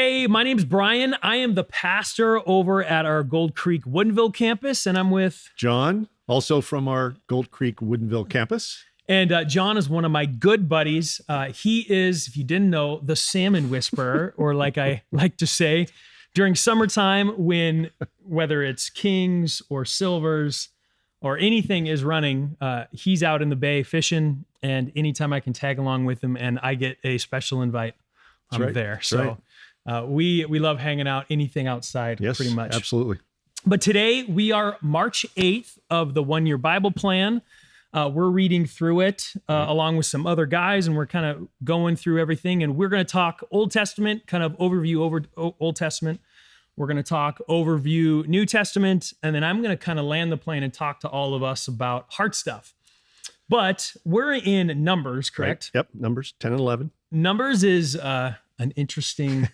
Hey, my name's Brian. I am the pastor over at our Gold Creek Woodinville campus, and I'm with John, also from our Gold Creek Woodinville campus. And John is one of my good buddies. He is, if you didn't know, the salmon whisperer, or like I like to say, during summertime when whether it's kings or silvers or anything is running, he's out in the bay fishing, and anytime I can tag along with him and I get a special invite, I'm there. So we love hanging out, anything outside, pretty much. Absolutely. But today we are March 8th of the 1 Year Bible Plan. We're reading through it along with some other guys, and we're kind of going through everything. And we're going to talk Old Testament, kind of overview over Old Testament. We're going to talk overview New Testament, and then I'm going to kind of land the plane and talk to all of us about heart stuff. But we're in Numbers, correct? Right. Yep, Numbers 10 and 11. Numbers is an interesting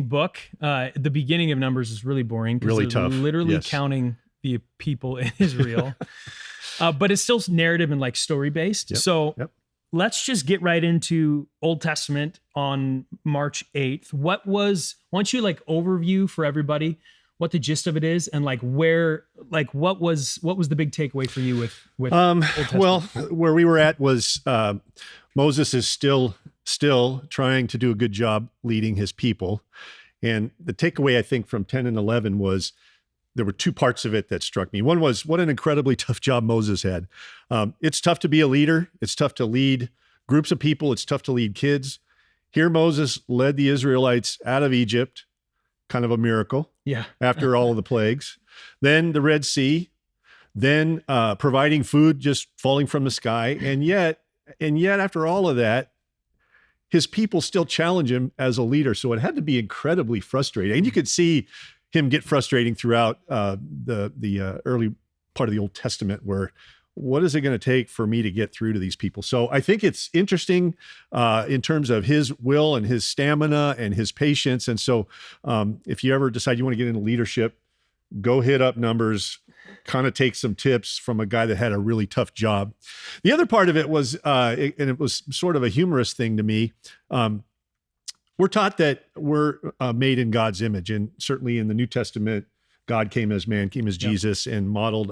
book. The beginning of Numbers is really boring. Really tough. Literally counting the people in Israel. But it's still narrative and like story based. So let's just get right into Old Testament on March 8th. Why don't you like overview for everybody what the gist of it is, and like where, like what was the big takeaway for you with Old Testament? Well, where we were at was Moses is still trying to do a good job leading his people. And the takeaway, I think, from 10 and 11 was there were two parts of it that struck me. One was what an incredibly tough job Moses had. It's tough to be a leader. It's tough to lead groups of people. It's tough to lead kids. Here, Moses led the Israelites out of Egypt, kind of a miracle. Yeah. After all of the plagues. Then the Red Sea, then providing food just falling from the sky. And yet after all of that, his people still challenge him as a leader. So it had to be incredibly frustrating. And you could see him get frustrating throughout the early part of the Old Testament, where what is it going to take for me to get through to these people? So I think it's interesting in terms of his will and his stamina and his patience. And so if you ever decide you want to get into leadership, go hit up Numbers, kind of take some tips from a guy that had a really tough job. The other part of it was, and it was sort of a humorous thing to me, we're taught that we're made in God's image. And certainly in the New Testament, God came as man, came as Jesus, and modeled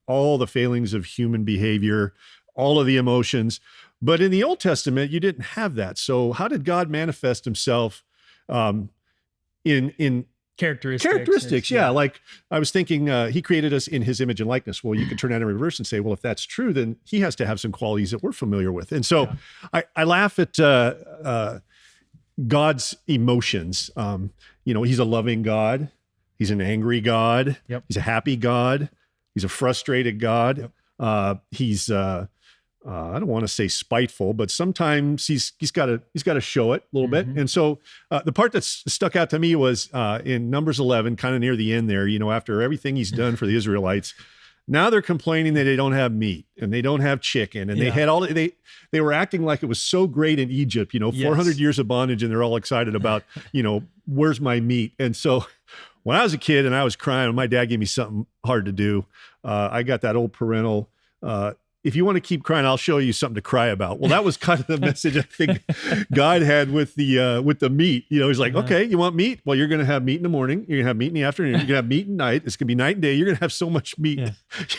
all the failings of human behavior, all of the emotions. But in the Old Testament, you didn't have that. So how did God manifest himself in characteristics? Yeah. Like I was thinking, he created us in his image and likeness. Well, you could turn that in reverse and say, well, if that's true, then he has to have some qualities that we're familiar with. And so I laugh at God's emotions. He's a loving God. He's an angry God. Yep. He's a happy God. He's a frustrated God. Yep. He's I don't want to say spiteful, but sometimes he's got to show it a little bit. And so the part that stuck out to me was in Numbers 11, kind of near the end there. After everything he's done for the Israelites, now they're complaining that they don't have meat and they don't have chicken, and they had they were acting like it was so great in Egypt. 400 years of bondage, and they're all excited about where's my meat. And so when I was a kid and I was crying, my dad gave me something hard to do. I got that old parental, if you want to keep crying, I'll show you something to cry about. Well, that was kind of the message I think God had with the meat. He's like, okay, you want meat? Well, you're going to have meat in the morning. You're going to have meat in the afternoon. You're going to have meat at night. It's going to be night and day. You're going to have so much meat. Yeah.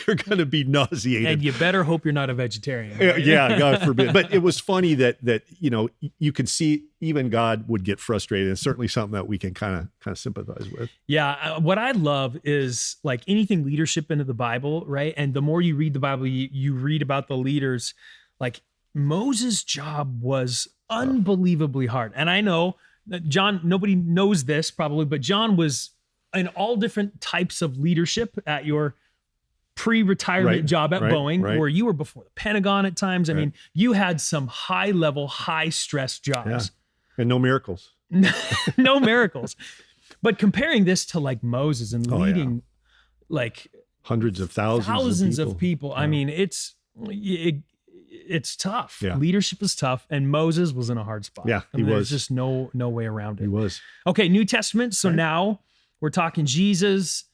You're going to be nauseated. And you better hope you're not a vegetarian. Right? Yeah, God forbid. But it was funny that you could see even God would get frustrated. It's certainly something that we can kind of sympathize with. Yeah. What I love is like anything leadership into the Bible, right? And the more you read the Bible, you read about the leaders. Like Moses' job was unbelievably hard. And I know that John, nobody knows this probably, but John was in all different types of leadership at your pre-retirement job at Boeing, where you were before the Pentagon at times. I mean, you had some high-level, high-stress jobs. Yeah. And no miracles. No miracles. But comparing this to like Moses and leading like hundreds of thousands of people. I mean, it's tough. Yeah. Leadership is tough, and Moses was in a hard spot. Yeah, he was. There's just no way around it. He was. Okay, New Testament. So now we're talking Jesus.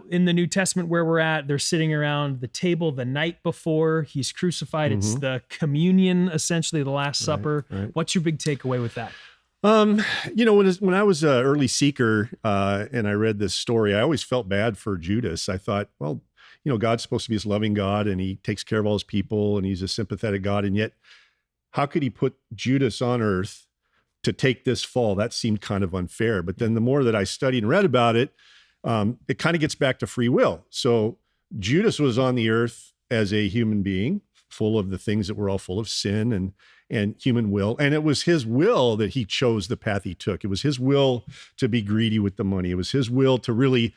In the New Testament where we're at, they're sitting around the table the night before he's crucified. It's the communion, essentially the Last Supper. What's your big takeaway with that? When I was an early seeker and I read this story, I always felt bad for Judas. I thought, well, God's supposed to be this loving God and he takes care of all his people and he's a sympathetic God. And yet, how could he put Judas on earth to take this fall? That seemed kind of unfair. But then the more that I studied and read about it, it kind of gets back to free will. So Judas was on the earth as a human being, full of the things that were all full of sin and human will. And it was his will that he chose the path he took. It was his will to be greedy with the money. It was his will to really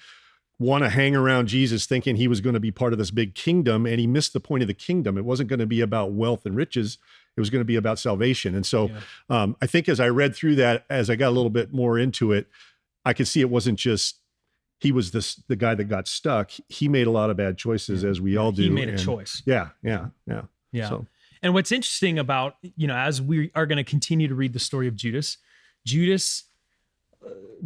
want to hang around Jesus thinking he was going to be part of this big kingdom. And he missed the point of the kingdom. It wasn't going to be about wealth and riches. It was going to be about salvation. And so I think as I read through that, as I got a little bit more into it, I could see it wasn't just he was the guy that got stuck. He made a lot of bad choices, as we all do. He made a choice. Yeah. So. And what's interesting about, as we are going to continue to read the story of Judas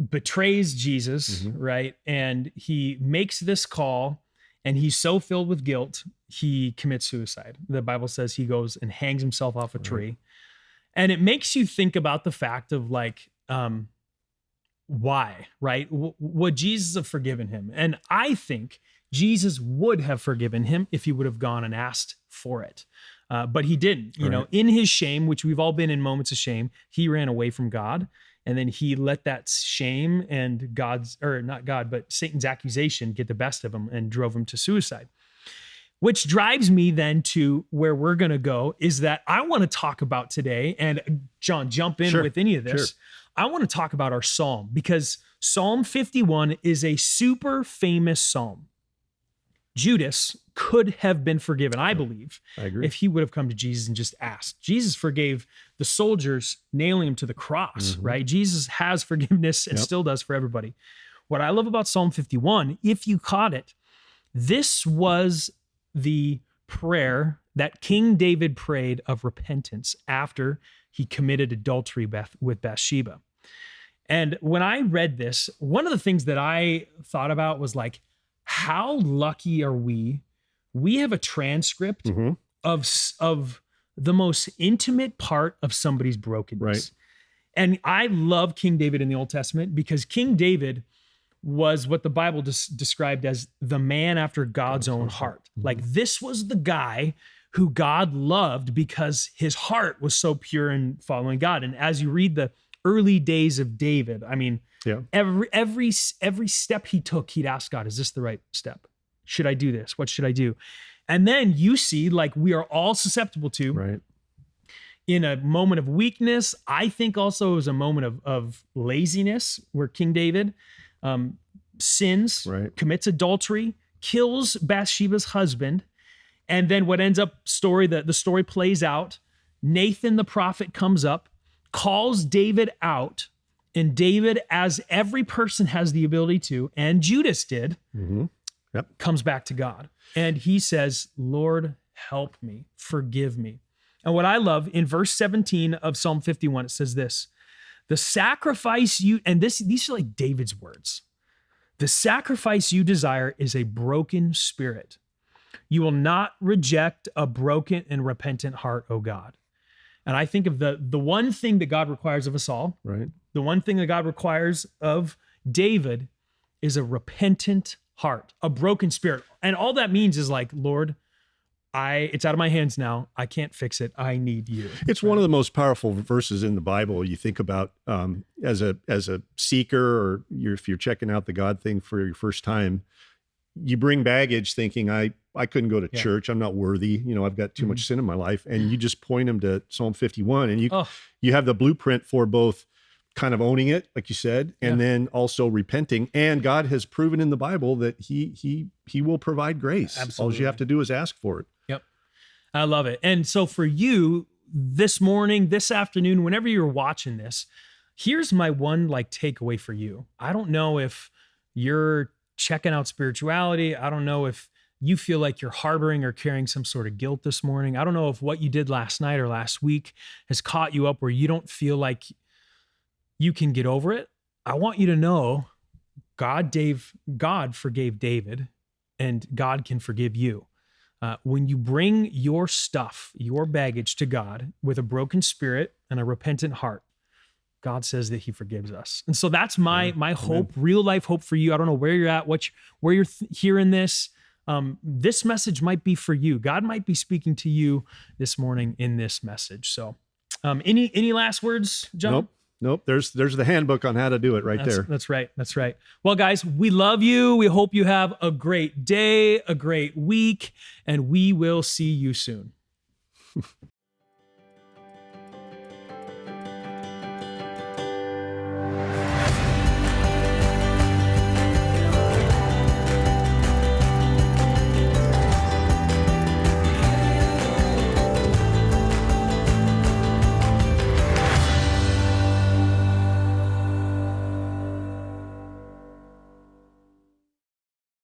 betrays Jesus, right? And he makes this call and he's so filled with guilt, he commits suicide. The Bible says he goes and hangs himself off a tree. And it makes you think about the fact of why, right? Would Jesus have forgiven him? And I think Jesus would have forgiven him if he would have gone and asked for it. But he didn't, in his shame, which we've all been in moments of shame, he ran away from God. And then he let that shame and Satan's accusation get the best of him and drove him to suicide. Which drives me then to where we're going to go is that I want to talk about today, and John, jump in with any of this. Sure. I want to talk about our psalm because Psalm 51 is a super famous psalm. Judas could have been forgiven, I believe, I agree, if he would have come to Jesus and just asked. Jesus forgave the soldiers nailing him to the cross, right? Jesus has forgiveness and still does for everybody. What I love about Psalm 51, if you caught it, this was the prayer that King David prayed of repentance after he committed adultery with Bathsheba. And when I read this, one of the things that I thought about was how lucky are we? We have a transcript of the most intimate part of somebody's brokenness. Right. And I love King David in the Old Testament because King David was what the Bible described as the man after God's own heart. This was the guy who God loved because his heart was so pure in following God. And as you read the early days of David, every step he took, he'd ask God, is this the right step? Should I do this? What should I do? And then you see, we are all susceptible to, in a moment of weakness. I think also it was a moment of laziness where King David sins, commits adultery, kills Bathsheba's husband. And then what ends up the story plays out. Nathan the prophet comes up, calls David out, and David, as every person has the ability to, and Judas did, comes back to God. And he says, Lord, help me, forgive me. And what I love in verse 17 of Psalm 51, it says this, the sacrifice these are David's words. The sacrifice you desire is a broken spirit. You will not reject a broken and repentant heart, O God. And I think of the one thing that God requires of us all, the one thing that God requires of David is a repentant heart, a broken spirit. And all that means is Lord, it's out of my hands now. I can't fix it. I need you. It's one of the most powerful verses in the Bible. You think about as a seeker, or if you're checking out the God thing for your first time, you bring baggage thinking, I couldn't go to church. I'm not worthy. I've got too much sin in my life. And you just point them to Psalm 51 and you have the blueprint for both kind of owning it, like you said, and then also repenting. And God has proven in the Bible that he will provide grace. Absolutely. All you have to do is ask for it. Yep. I love it. And so for you this morning, this afternoon, whenever you're watching this, here's my one takeaway for you. I don't know if you're checking out spirituality. I don't know if you feel like you're harboring or carrying some sort of guilt this morning. I don't know if what you did last night or last week has caught you up where you don't feel like you can get over it. I want you to know God forgave David, and God can forgive you. When you bring your stuff, your baggage to God with a broken spirit and a repentant heart, God says that he forgives us. And so that's my hope, real life hope for you. I don't know where you're at, where you're hearing this. This message might be for you. God might be speaking to you this morning in this message. So any last words, John? Nope. There's the handbook on how to do it there. That's right. That's right. Well, guys, we love you. We hope you have a great day, a great week, and we will see you soon.